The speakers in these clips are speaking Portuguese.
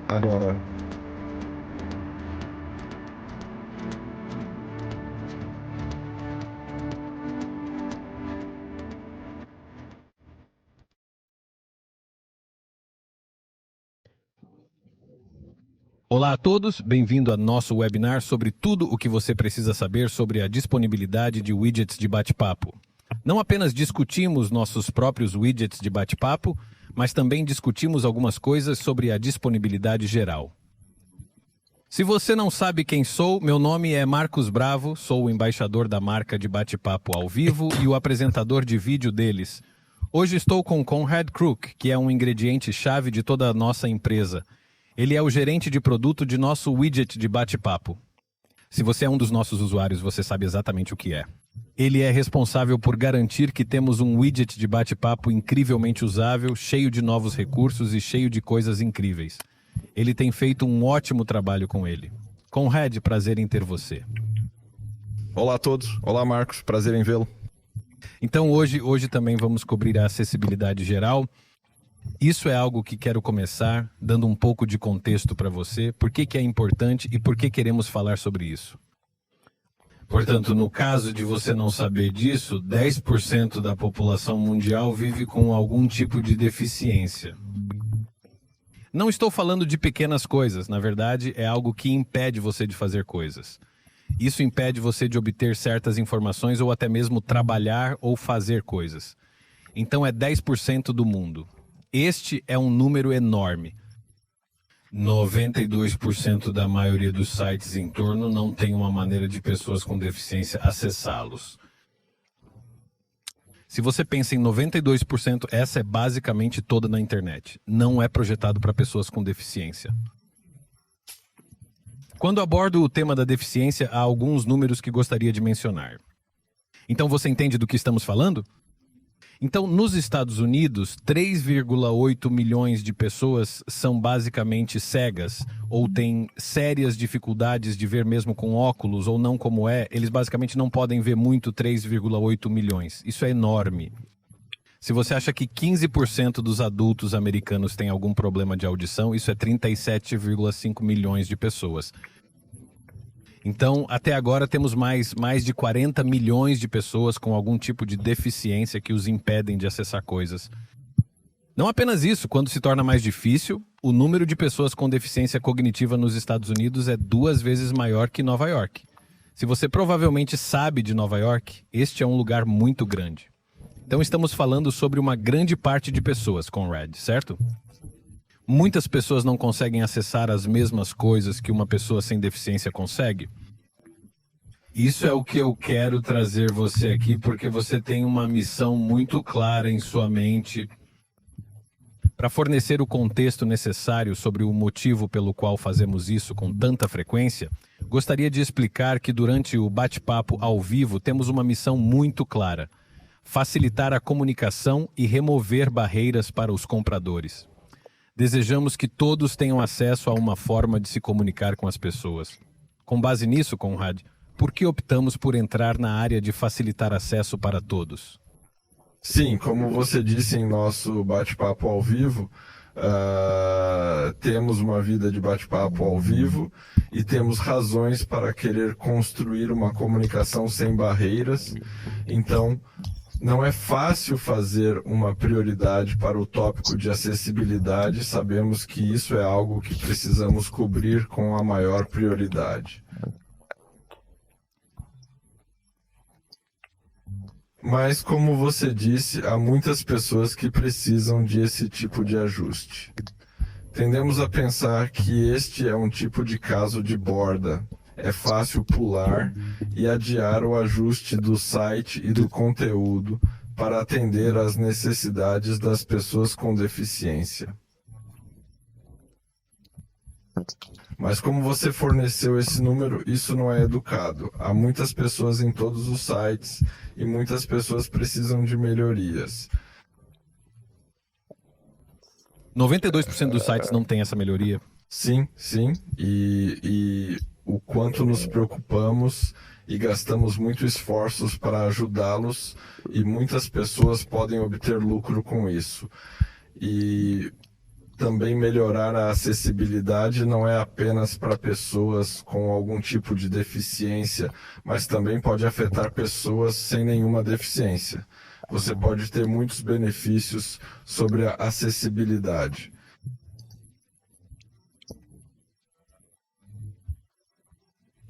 Agora. Olá a todos, bem-vindo a nosso webinar sobre tudo o que você precisa saber sobre a disponibilidade de widgets de bate-papo. Não apenas discutimos nossos próprios widgets de bate-papo, mas também discutimos algumas coisas sobre a disponibilidade geral. Se você não sabe quem sou, meu nome é Marcos Bravo, sou o embaixador da marca de bate-papo ao vivo e o apresentador de vídeo deles. Hoje estou com Conrad Crook, que é um ingrediente-chave de toda a nossa empresa. Ele é o gerente de produto de nosso widget de bate-papo. Se você é um dos nossos usuários, você sabe exatamente o que é. Ele é responsável por garantir que temos um widget de bate-papo incrivelmente usável, cheio de novos recursos e cheio de coisas incríveis. Ele tem feito um ótimo trabalho com ele. Conrad, prazer em ter você. Olá a todos. Olá, Marcos. Prazer em vê-lo. Então hoje também vamos cobrir a acessibilidade geral. Isso é algo que quero começar dando um pouco de contexto para você, por que é importante e por que queremos falar sobre isso. Portanto, no caso de você não saber disso, 10% da população mundial vive com algum tipo de deficiência. Não estou falando de pequenas coisas, na verdade, é algo que impede você de fazer coisas. Isso impede você de obter certas informações ou até mesmo trabalhar ou fazer coisas. Então é 10% do mundo. Este é um número enorme. 92% da maioria dos sites em torno não tem uma maneira de pessoas com deficiência acessá-los. Se você pensa em 92%, essa é basicamente toda na internet. Não é projetado para pessoas com deficiência. Quando abordo o tema da deficiência, há alguns números que gostaria de mencionar. Então você entende do que estamos falando? Então, nos Estados Unidos, 3,8 milhões de pessoas são basicamente cegas ou têm sérias dificuldades de ver mesmo com óculos ou não como é. Eles basicamente não podem ver muito 3,8 milhões. Isso é enorme. Se você acha que 15% dos adultos americanos têm algum problema de audição, isso é 37,5 milhões de pessoas. Então, até agora, temos mais de 40 milhões de pessoas com algum tipo de deficiência que os impedem de acessar coisas. Não apenas isso, quando se torna mais difícil, o número de pessoas com deficiência cognitiva nos Estados Unidos é 2 vezes maior que Nova York. Se você provavelmente sabe de Nova York, este é um lugar muito grande. Então, estamos falando sobre uma grande parte de pessoas, Conrad, certo? Muitas pessoas não conseguem acessar as mesmas coisas que uma pessoa sem deficiência consegue. Isso é o que eu quero trazer você aqui, porque você tem uma missão muito clara em sua mente para fornecer o contexto necessário sobre o motivo pelo qual fazemos isso com tanta frequência. Gostaria de explicar que durante o bate-papo ao vivo temos uma missão muito clara: facilitar a comunicação e remover barreiras para os compradores. Desejamos que todos tenham acesso a uma forma de se comunicar com as pessoas. Com base nisso, Conrad, por que optamos por entrar na área de facilitar acesso para todos? Sim, como você disse em nosso bate-papo ao vivo, temos uma vida de bate-papo ao vivo e temos razões para querer construir uma comunicação sem barreiras. Então, não é fácil fazer uma prioridade para o tópico de acessibilidade. Sabemos que isso é algo que precisamos cobrir com a maior prioridade. Mas, como você disse, há muitas pessoas que precisam de esse tipo de ajuste. Tendemos a pensar que este é um tipo de caso de borda. É fácil pular e adiar o ajuste do site e do conteúdo para atender às necessidades das pessoas com deficiência. Mas como você forneceu esse número, isso não é educado. Há muitas pessoas em todos os sites e muitas pessoas precisam de melhorias. 92% dos sites não tem essa melhoria? Sim. E o quanto nos preocupamos e gastamos muitos esforços para ajudá-los, e muitas pessoas podem obter lucro com isso. E também melhorar a acessibilidade não é apenas para pessoas com algum tipo de deficiência, mas também pode afetar pessoas sem nenhuma deficiência. Você pode ter muitos benefícios sobre a acessibilidade.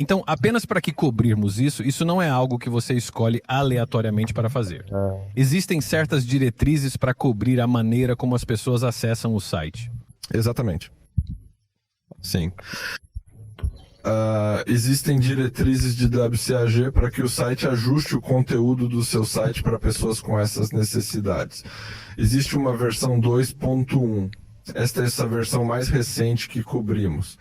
Então, apenas para que cobrirmos isso, isso não é algo que você escolhe aleatoriamente para fazer. Existem certas diretrizes para cobrir a maneira como as pessoas acessam o site. Exatamente. Sim. Existem diretrizes de WCAG para que o site ajuste o conteúdo do seu site para pessoas com essas necessidades. Existe uma versão 2.1. Esta é essa versão mais recente que cobrimos.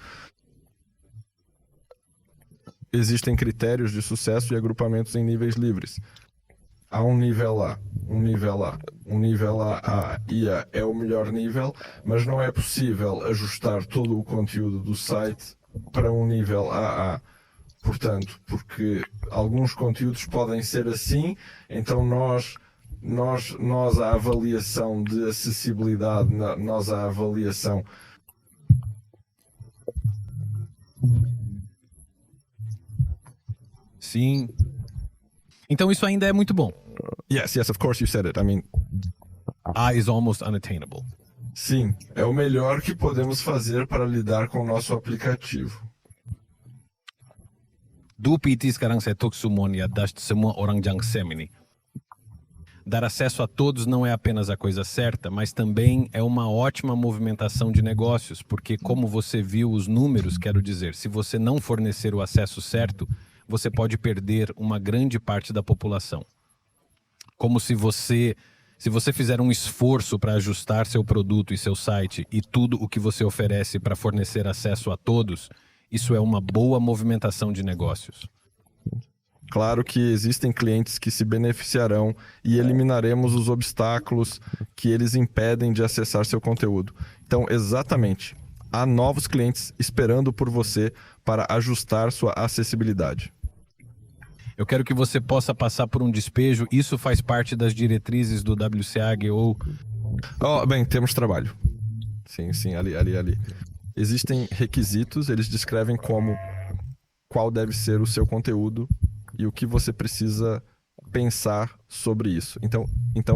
Existem critérios de sucesso e agrupamentos em níveis livres. Há um nível A, um nível A, um nível A e A é o melhor nível, mas não é possível ajustar todo o conteúdo do site para um nível AA. Portanto, porque alguns conteúdos podem ser assim, então nós a avaliação de acessibilidade, nós a avaliação Sim. Então isso ainda é muito bom. Yes, of course you said it. A is almost unattainable. Sim, é o melhor que podemos fazer para lidar com o nosso aplicativo. PT sekarang saya tuksumon ya das semua orang jang semini. Dar acesso a todos não é apenas a coisa certa, mas também é uma ótima movimentação de negócios, porque como você viu os números, quero dizer, se você não fornecer o acesso certo, você pode perder uma grande parte da população. Como se você fizer um esforço para ajustar seu produto e seu site e tudo o que você oferece para fornecer acesso a todos, isso é uma boa movimentação de negócios. Claro que existem clientes que se beneficiarão e eliminaremos os obstáculos que eles impedem de acessar seu conteúdo. Então, exatamente, há novos clientes esperando por você para ajustar sua acessibilidade. Eu quero que você possa passar por um despejo. Isso faz parte das diretrizes do WCAG ou... Bem, temos trabalho. Sim, ali. Existem requisitos, eles descrevem qual deve ser o seu conteúdo e o que você precisa pensar sobre isso.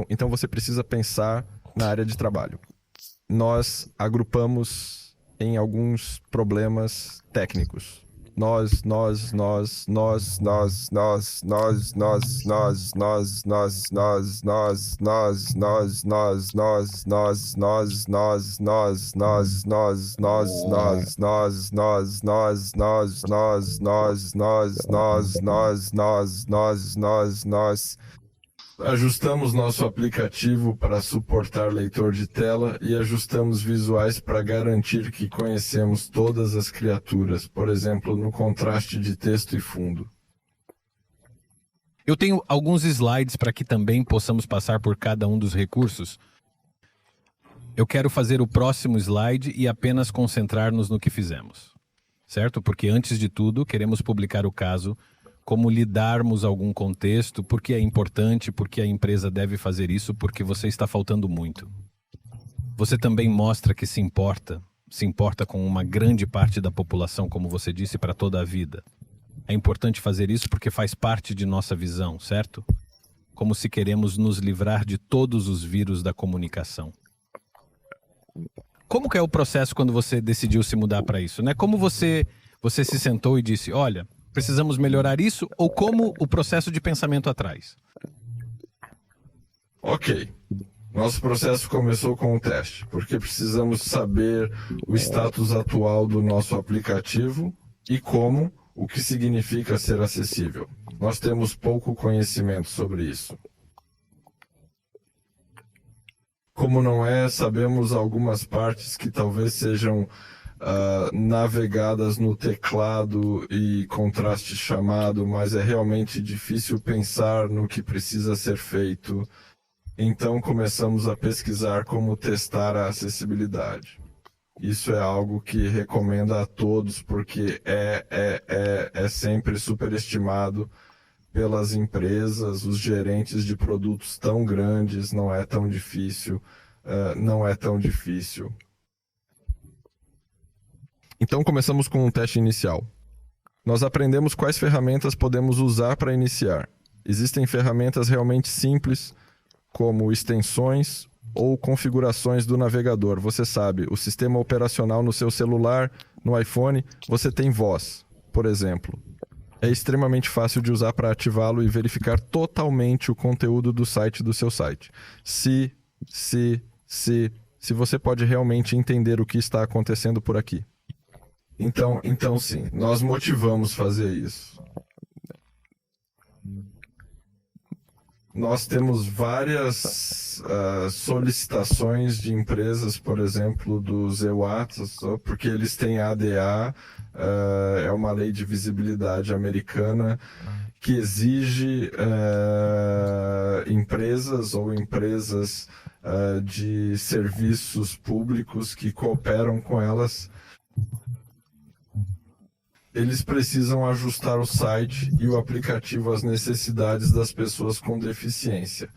Então você precisa pensar na área de trabalho. Nós agrupamos em alguns problemas técnicos. Nós ajustamos nosso aplicativo para suportar leitor de tela e ajustamos visuais para garantir que conhecemos todas as criaturas, por exemplo, no contraste de texto e fundo. Eu tenho alguns slides para que também possamos passar por cada um dos recursos. Eu quero fazer o próximo slide e apenas concentrar-nos no que fizemos, certo? Porque antes de tudo, queremos publicar o caso, como lidarmos algum contexto, porque é importante, porque a empresa deve fazer isso, porque você está faltando muito. Você também mostra que se importa com uma grande parte da população, como você disse, para toda a vida. É importante fazer isso porque faz parte de nossa visão, certo? Como se queremos nos livrar de todos os vírus da comunicação. Como que é o processo quando você decidiu se mudar para isso, né? Como você se sentou e disse, olha, precisamos melhorar isso, ou como o processo de pensamento atrás? Ok. Nosso processo começou com um teste, porque precisamos saber o status atual do nosso aplicativo e o que significa ser acessível. Nós temos pouco conhecimento sobre isso. Como não é, sabemos algumas partes que talvez sejam navegadas no teclado e contraste chamado, mas é realmente difícil pensar no que precisa ser feito. Então começamos a pesquisar como testar a acessibilidade. Isso é algo que recomendo a todos, porque é sempre superestimado pelas empresas, os gerentes de produtos tão grandes, não é tão difícil. Então começamos com um teste inicial. Nós aprendemos quais ferramentas podemos usar para iniciar. Existem ferramentas realmente simples, como extensões ou configurações do navegador. Você sabe, o sistema operacional no seu celular, no iPhone, você tem voz, por exemplo. É extremamente fácil de usar para ativá-lo e verificar totalmente o conteúdo do site do seu site. Se você pode realmente entender o que está acontecendo por aqui. Então sim, nós motivamos fazer isso. Nós temos várias solicitações de empresas, por exemplo, do ZWAT, porque eles têm ADA, é uma lei de visibilidade americana que exige empresas ou empresas de serviços públicos que cooperam com elas. Eles precisam ajustar o site e o aplicativo às necessidades das pessoas com deficiência.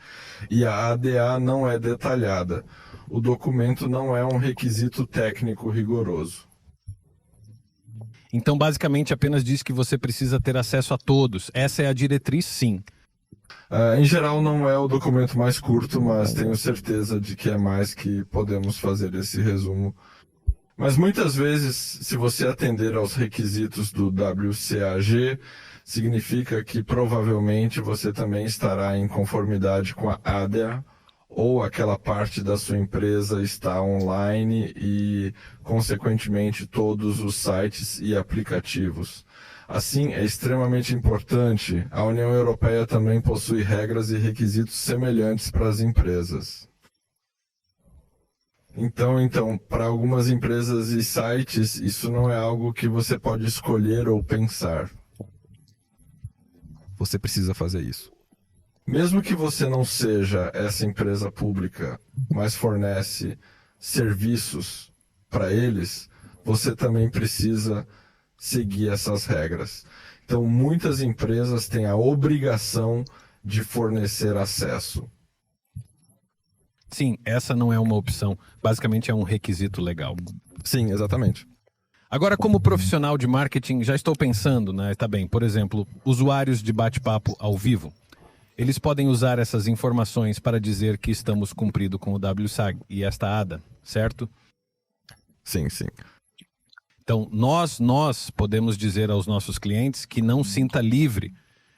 E a ADA não é detalhada. O documento não é um requisito técnico rigoroso. Então, basicamente, apenas diz que você precisa ter acesso a todos. Essa é a diretriz, sim. Em geral, não é o documento mais curto, mas tenho certeza de que é mais que podemos fazer esse resumo. Mas muitas vezes, se você atender aos requisitos do WCAG, significa que provavelmente você também estará em conformidade com a ADA, ou aquela parte da sua empresa está online e, consequentemente, todos os sites e aplicativos. Assim, é extremamente importante. A União Europeia também possui regras e requisitos semelhantes para as empresas. Então, para algumas empresas e sites, isso não é algo que você pode escolher ou pensar. Você precisa fazer isso. Mesmo que você não seja essa empresa pública, mas fornece serviços para eles, você também precisa seguir essas regras. Então, muitas empresas têm a obrigação de fornecer acesso. Sim, essa não é uma opção. Basicamente é um requisito legal. Sim, exatamente. Agora, como profissional de marketing, já estou pensando, né? Tá bem, por exemplo, usuários de bate-papo ao vivo. Eles podem usar essas informações para dizer que estamos cumprindo com o WSAG e esta ADA, certo? Sim, sim. Então, nós podemos dizer aos nossos clientes que não sinta livre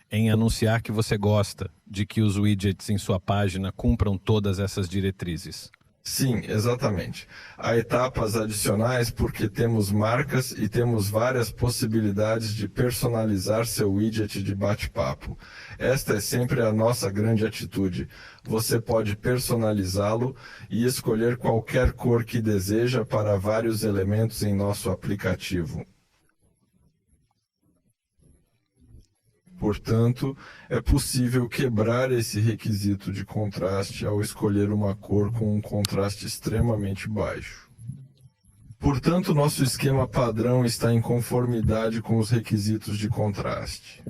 em anunciar que você gosta de que os widgets em sua página cumpram todas essas diretrizes. Sim, exatamente. Há etapas adicionais porque temos marcas e temos várias possibilidades de personalizar seu widget de bate-papo. Esta é sempre a nossa grande atitude. Você pode personalizá-lo e escolher qualquer cor que deseja para vários elementos em nosso aplicativo. Portanto, é possível quebrar esse requisito de contraste ao escolher uma cor com um contraste extremamente baixo. Portanto, nosso esquema padrão está em conformidade com os requisitos de contraste.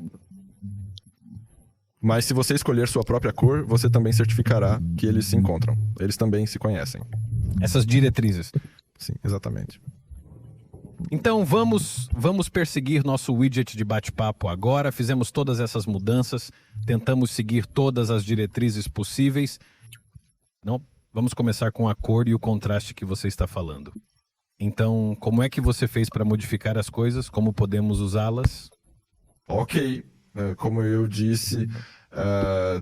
Mas se você escolher sua própria cor, você também certificará que eles se encontram. Eles também se conhecem. Essas diretrizes. Sim, exatamente. Então vamos perseguir nosso widget de bate-papo agora. Fizemos todas essas mudanças, tentamos seguir todas as diretrizes possíveis. Não, vamos começar com a cor e o contraste que você está falando. Então, como é que você fez para modificar as coisas? Como podemos usá-las? Ok, como eu disse,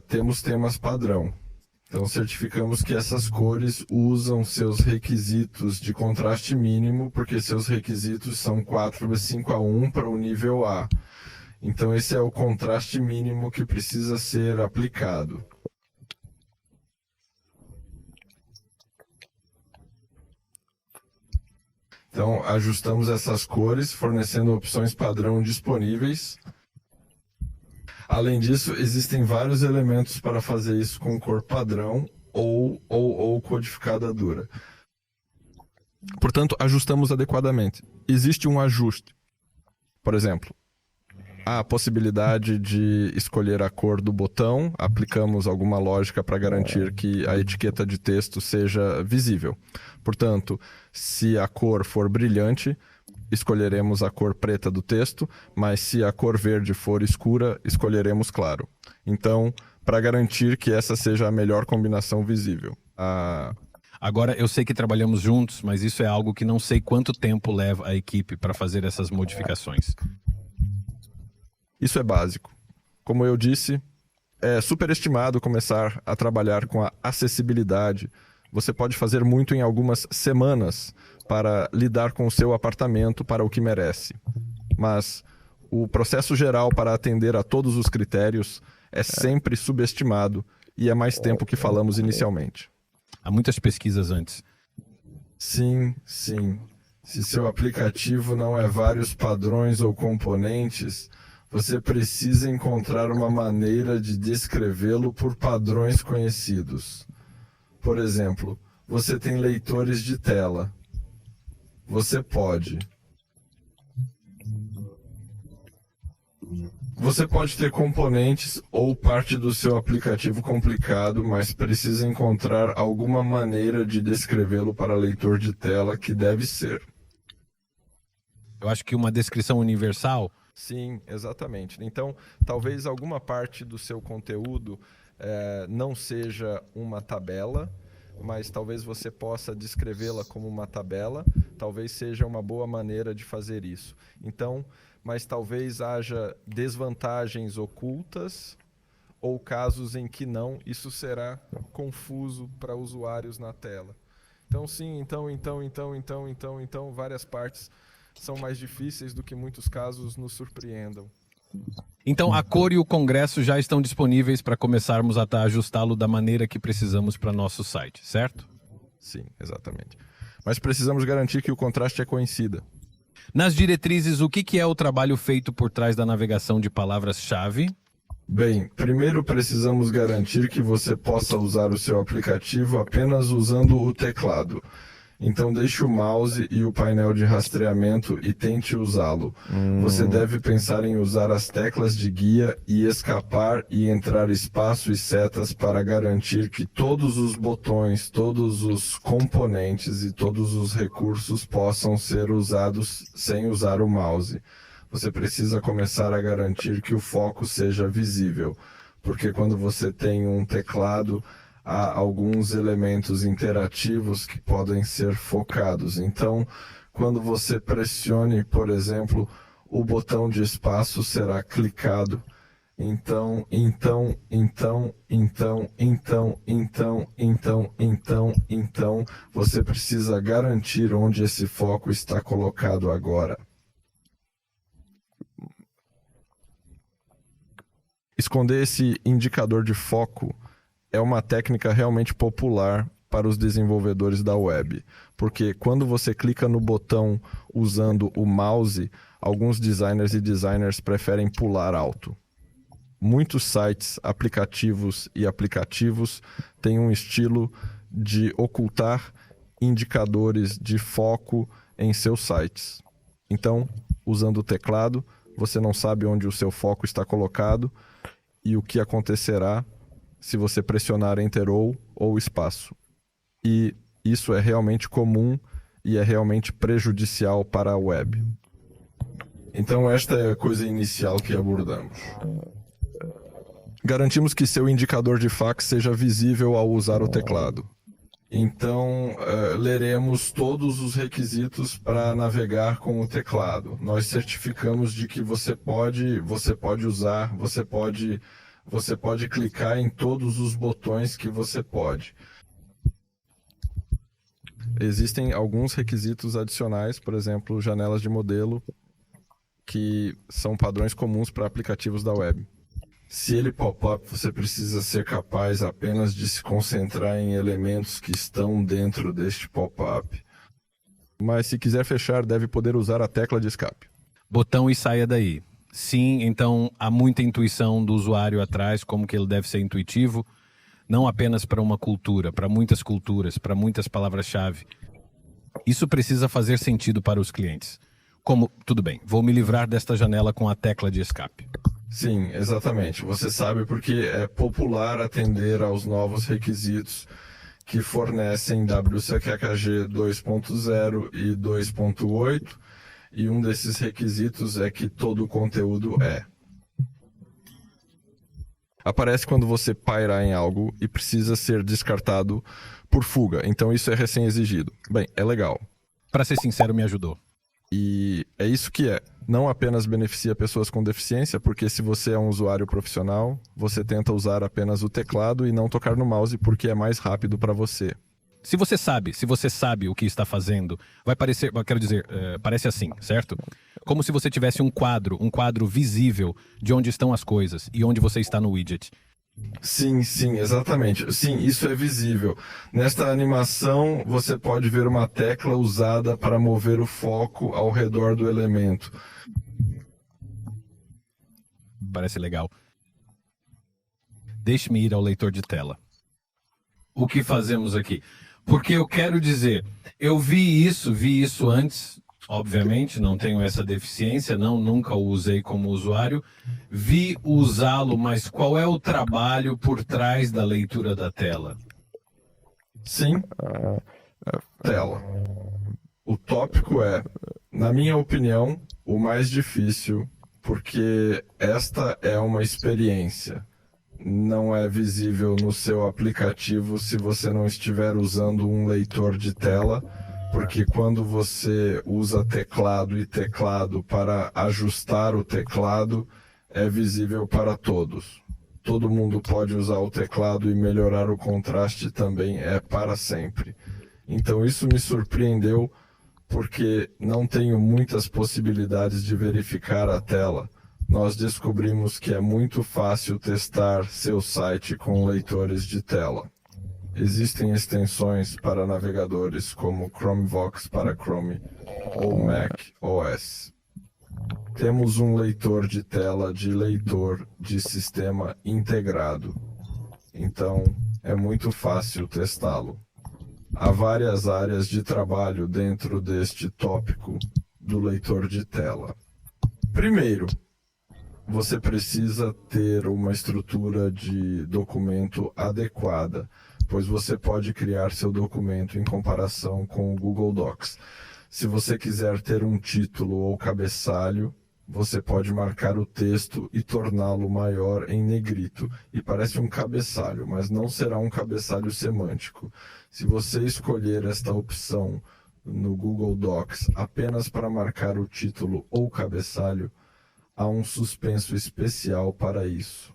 temos temas padrão. Então, certificamos que essas cores usam seus requisitos de contraste mínimo, porque seus requisitos são 4:5:1 para o nível A. Então, esse é o contraste mínimo que precisa ser aplicado. Então, ajustamos essas cores, fornecendo opções padrão disponíveis. Além disso, existem vários elementos para fazer isso com cor padrão ou codificada dura. Portanto, ajustamos adequadamente. Existe um ajuste. Por exemplo, há a possibilidade de escolher a cor do botão, aplicamos alguma lógica para garantir que a etiqueta de texto seja visível. Portanto, se a cor for brilhante, escolheremos a cor preta do texto, mas se a cor verde for escura, escolheremos claro. Então, para garantir que essa seja a melhor combinação visível. Agora, eu sei que trabalhamos juntos, mas isso é algo que não sei quanto tempo leva a equipe para fazer essas modificações. Isso é básico. Como eu disse, é superestimado começar a trabalhar com a acessibilidade. Você pode fazer muito em algumas semanas para lidar com o seu apartamento para o que merece. Mas o processo geral para atender a todos os critérios é sempre subestimado e é mais tempo que falamos inicialmente. Há muitas pesquisas antes. Sim. Se seu aplicativo não é vários padrões ou componentes, você precisa encontrar uma maneira de descrevê-lo por padrões conhecidos. Por exemplo, você tem leitores de tela. Você pode ter componentes ou parte do seu aplicativo complicado, mas precisa encontrar alguma maneira de descrevê-lo para leitor de tela que deve ser. Eu acho que uma descrição universal... Sim, exatamente. Então, talvez alguma parte do seu conteúdo não seja uma tabela, mas talvez você possa descrevê-la como uma tabela. Talvez seja uma boa maneira de fazer isso. Então, mas talvez haja desvantagens ocultas ou casos em que não, isso será confuso para usuários na tela. Então, sim, então, várias partes são mais difíceis do que muitos casos nos surpreendam. Então, a cor e o congresso já estão disponíveis para começarmos a ajustá-lo da maneira que precisamos para nosso site, certo? Sim, exatamente. Mas precisamos garantir que o contraste coincida. Nas diretrizes, o que é o trabalho feito por trás da navegação de palavras-chave? Bem, primeiro precisamos garantir que você possa usar o seu aplicativo apenas usando o teclado. Então deixe o mouse e o painel de rastreamento e tente usá-lo. Você deve pensar em usar as teclas de guia e escapar e entrar espaço e setas para garantir que todos os botões, todos os componentes e todos os recursos possam ser usados sem usar o mouse. Você precisa começar a garantir que o foco seja visível, porque quando você tem um teclado, há alguns elementos interativos que podem ser focados. Então, quando você pressione, por exemplo, o botão de espaço será clicado. Então, você precisa garantir onde esse foco está colocado agora. Esconder esse indicador de foco é uma técnica realmente popular para os desenvolvedores da web, porque quando você clica no botão usando o mouse, alguns designers preferem pular alto. Muitos sites, aplicativos têm um estilo de ocultar indicadores de foco em seus sites. Então, usando o teclado, você não sabe onde o seu foco está colocado e o que acontecerá se você pressionar Enter ou espaço. E isso é realmente comum e é realmente prejudicial para a web. Então esta é a coisa inicial que abordamos. Garantimos que seu indicador de fax seja visível ao usar o teclado. Então, leremos todos os requisitos para navegar com o teclado. Nós certificamos de que você pode clicar em todos os botões que você pode. Existem alguns requisitos adicionais, por exemplo, janelas de modelo, que são padrões comuns para aplicativos da web. Se ele pop-up, você precisa ser capaz apenas de se concentrar em elementos que estão dentro deste pop-up. Mas se quiser fechar, deve poder usar a tecla de escape. Botão e saia daí. Sim, então há muita intuição do usuário atrás, como que ele deve ser intuitivo, não apenas para uma cultura, para muitas culturas, para muitas palavras-chave. Isso precisa fazer sentido para os clientes. Como, tudo bem, vou me livrar desta janela com a tecla de escape. Sim, exatamente. Você sabe porque é popular atender aos novos requisitos que fornecem WCAG 2.0 e 2.8, e um desses requisitos é que todo o conteúdo é. Aparece quando você pairar em algo e precisa ser descartado por fuga, então isso é recém-exigido. Bem, é legal. Para ser sincero, me ajudou. E é isso que é. Não apenas beneficia pessoas com deficiência, porque se você é um usuário profissional, você tenta usar apenas o teclado e não tocar no mouse porque é mais rápido para você. Se você sabe o que está fazendo, vai parecer, parece assim, certo? Como se você tivesse um quadro visível de onde estão as coisas e onde você está no widget. Sim, exatamente. Sim, isso é visível. Nesta animação, você pode ver uma tecla usada para mover o foco ao redor do elemento. Parece legal. Deixe-me ir ao leitor de tela. O que fazemos aqui? Porque eu quero dizer, eu vi isso antes, obviamente, não tenho essa deficiência, nunca o usei como usuário. Vi usá-lo, mas qual é o trabalho por trás da leitura da tela? Sim, tela. O tópico é, na minha opinião, o mais difícil, porque esta é uma experiência. Não é visível no seu aplicativo se você não estiver usando um leitor de tela, porque quando você usa teclado e teclado para ajustar o teclado, é visível para todos. Todo mundo pode usar o teclado e melhorar o contraste também é para sempre. Então isso me surpreendeu porque não tenho muitas possibilidades de verificar a tela. Nós descobrimos que é muito fácil testar seu site com leitores de tela. Existem extensões para navegadores como Chromevox para Chrome ou Mac OS. Temos um leitor de tela de leitor de sistema integrado. Então, é muito fácil testá-lo. Há várias áreas de trabalho dentro deste tópico do leitor de tela. Primeiro, você precisa ter uma estrutura de documento adequada, pois você pode criar seu documento em comparação com o Google Docs. Se você quiser ter um título ou cabeçalho, você pode marcar o texto e torná-lo maior em negrito. E parece um cabeçalho, mas não será um cabeçalho semântico. Se você escolher esta opção no Google Docs apenas para marcar o título ou cabeçalho, há um suspenso especial para isso.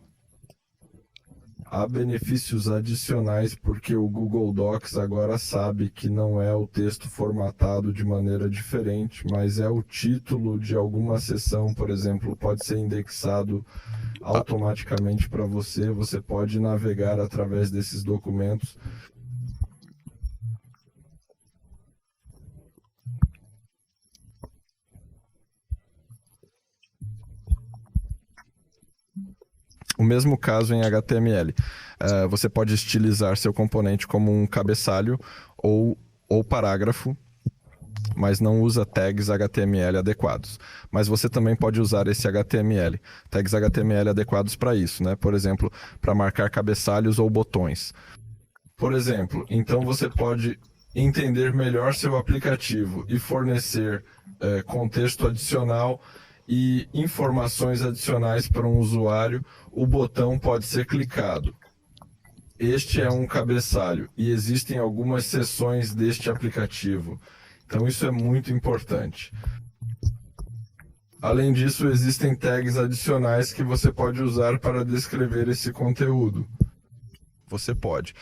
Há benefícios adicionais porque o Google Docs agora sabe que não é o texto formatado de maneira diferente, mas é o título de alguma seção, por exemplo, pode ser indexado automaticamente para você. Você pode navegar através desses documentos. O mesmo caso em HTML. Você pode estilizar seu componente como um cabeçalho ou parágrafo, mas não usa tags HTML adequados. Mas você também pode usar esse HTML, tags HTML adequados para isso, né? Por exemplo, para marcar cabeçalhos ou botões. Por exemplo, então você pode entender melhor seu aplicativo e fornecer contexto adicional e informações adicionais para um usuário. O botão pode ser clicado. Este é um cabeçalho e existem algumas seções deste aplicativo. Então isso é muito importante. Além disso, existem tags adicionais que você pode usar para descrever esse conteúdo. Você pode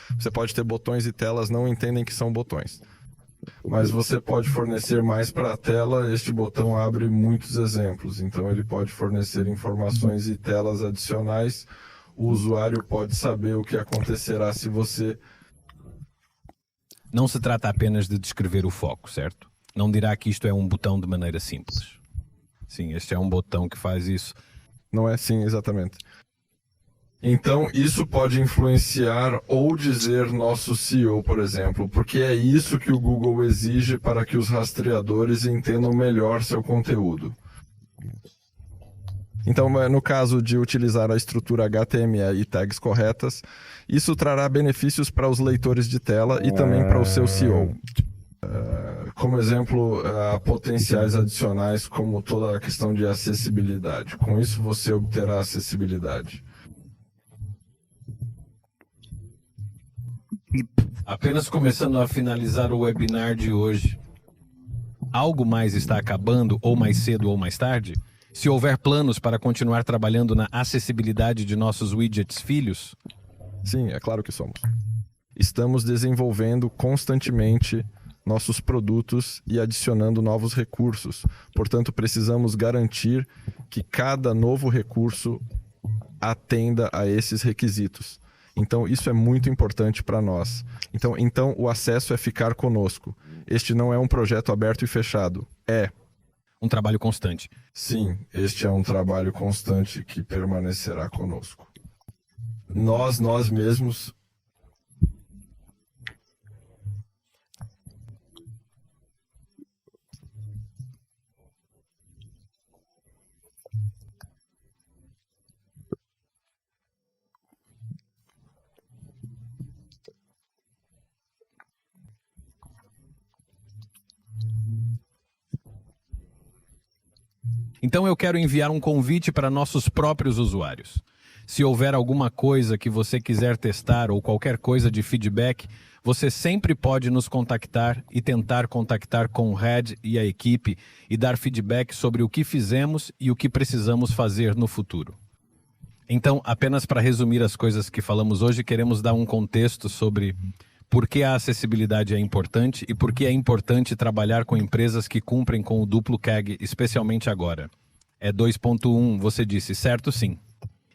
ter botões e telas não entendem que são botões. Mas você pode fornecer mais para a tela. Este botão abre muitos exemplos, então ele pode fornecer informações e telas adicionais. O usuário pode saber o que acontecerá se você... Não se trata apenas de descrever o foco, certo? Não dirá que isto é um botão de maneira simples. Sim, este é um botão que faz isso. Não é assim, exatamente. Então, isso pode influenciar ou dizer nosso CEO, por exemplo, porque é isso que o Google exige para que os rastreadores entendam melhor seu conteúdo. Então, no caso de utilizar a estrutura HTML e tags corretas, isso trará benefícios para os leitores de tela e também para o seu CEO. Como exemplo, potenciais adicionais, como toda a questão de acessibilidade. Com isso, você obterá acessibilidade. Apenas começando a finalizar o webinar de hoje. Algo mais está acabando, ou mais cedo ou mais tarde? Se houver planos para continuar trabalhando na acessibilidade de nossos widgets filhos? Sim, é claro que somos. Estamos desenvolvendo constantemente nossos produtos e adicionando novos recursos. Portanto, precisamos garantir que cada novo recurso atenda a esses requisitos. Então, isso é muito importante para nós. Então, o acesso é ficar conosco. Este não é um projeto aberto e fechado. É um trabalho constante. Sim, este é um trabalho constante que permanecerá conosco. Nós mesmos... Então eu quero enviar um convite para nossos próprios usuários. Se houver alguma coisa que você quiser testar ou qualquer coisa de feedback, você sempre pode nos contactar e tentar contactar com o Red e a equipe e dar feedback sobre o que fizemos e o que precisamos fazer no futuro. Então, apenas para resumir as coisas que falamos hoje, queremos dar um contexto sobre por que a acessibilidade é importante e por que é importante trabalhar com empresas que cumprem com o duplo CAG, especialmente agora. É 2.1, você disse, certo? Sim.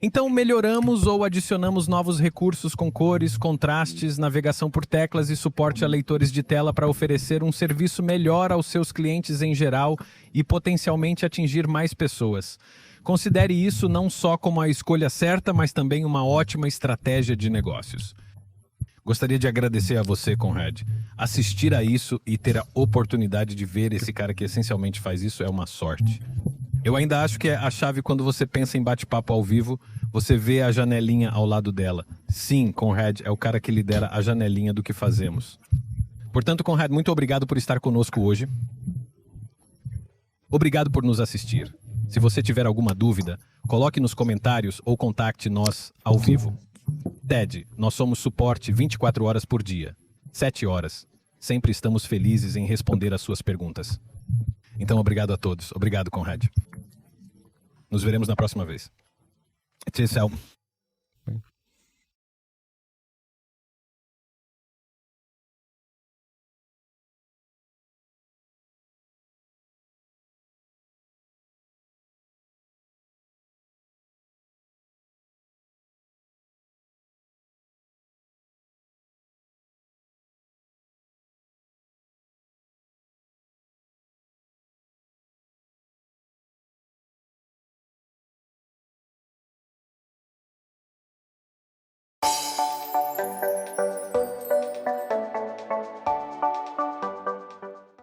Então, melhoramos ou adicionamos novos recursos com cores, contrastes, navegação por teclas e suporte a leitores de tela para oferecer um serviço melhor aos seus clientes em geral e potencialmente atingir mais pessoas. Considere isso não só como a escolha certa, mas também uma ótima estratégia de negócios. Gostaria de agradecer a você, Conrad. Assistir a isso e ter a oportunidade de ver esse cara que essencialmente faz isso é uma sorte. Eu ainda acho que é a chave quando você pensa em bate-papo ao vivo, você vê a janelinha ao lado dela. Sim, Conrad é o cara que lidera a janelinha do que fazemos. Portanto, Conrad, muito obrigado por estar conosco hoje. Obrigado por nos assistir. Se você tiver alguma dúvida, coloque nos comentários ou contacte nós ao vivo. Ted, nós somos suporte 24 horas por dia, 7 horas. Sempre estamos felizes em responder às suas perguntas. Então, obrigado a todos. Obrigado, Conrad. Nos veremos na próxima vez. Tchau.